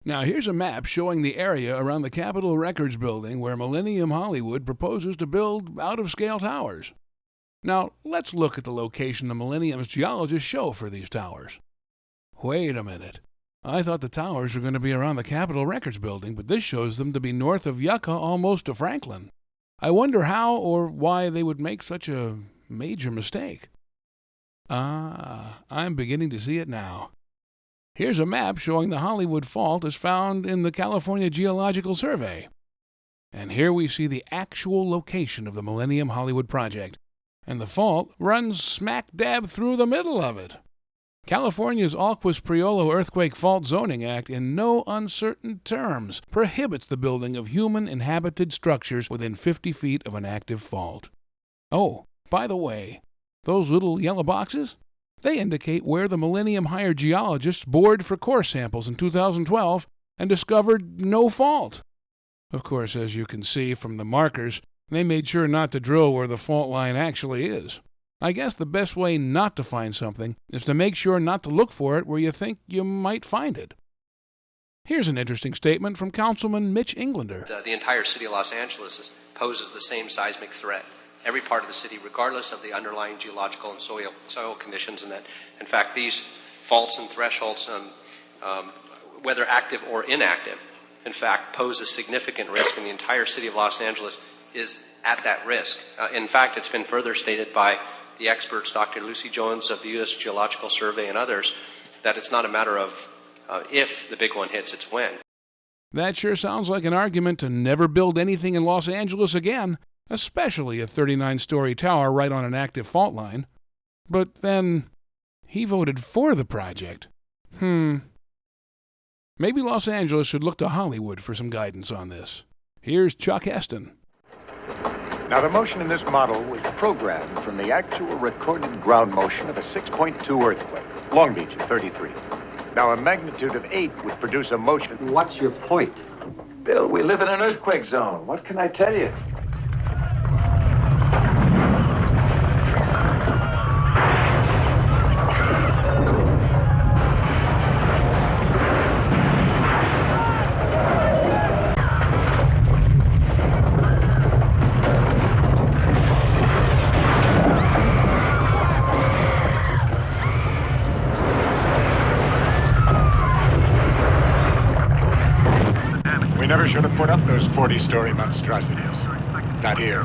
Now here's a map showing the area around the Capitol Records building where Millennium Hollywood proposes to build out-of-scale towers. Now let's look at the location the Millennium's geologists show for these towers. Wait a minute. I thought the towers were going to be around the Capitol Records building, but this shows them to be north of Yucca almost to Franklin. I wonder how or why they would make such a major mistake. I'm beginning to see it now. Here's a map showing the Hollywood Fault is found in the California Geological Survey. And here we see the actual location of the Millennium Hollywood Project, and the fault runs smack dab through the middle of it. California's Alquist-Priolo Earthquake Fault Zoning Act in no uncertain terms prohibits the building of human-inhabited structures within 50 feet of an active fault. Oh, by the way, those little yellow boxes? They indicate where the Millennium hired geologists bored for core samples in 2012 and discovered no fault. Of course, as you can see from the markers, they made sure not to drill where the fault line actually is. I guess the best way not to find something is to make sure not to look for it where you think you might find it. Here's an interesting statement from Councilman Mitch Englander. The entire city of Los Angeles poses the same seismic threat. Every part of the city, regardless of the underlying geological and soil conditions, and that, in fact, these faults and thresholds, whether active or inactive, in fact, pose a significant risk, and the entire city of Los Angeles is at that risk. In fact, it's been further stated by the experts, Dr. Lucy Jones of the U.S. Geological Survey and others, that it's not a matter of if the big one hits, it's when. That sure sounds like an argument to never build anything in Los Angeles again, especially a 39-story tower right on an active fault line. But then, he voted for the project. Maybe Los Angeles should look to Hollywood for some guidance on this. Here's Chuck Heston. Now, the motion in this model was programmed from the actual recorded ground motion of a 6.2 earthquake, Long Beach in 33. Now, a magnitude of 8 would produce a motion. What's your point? Bill, we live in an earthquake zone. What can I tell you? We never should have put up those 40-story monstrosities. Not here.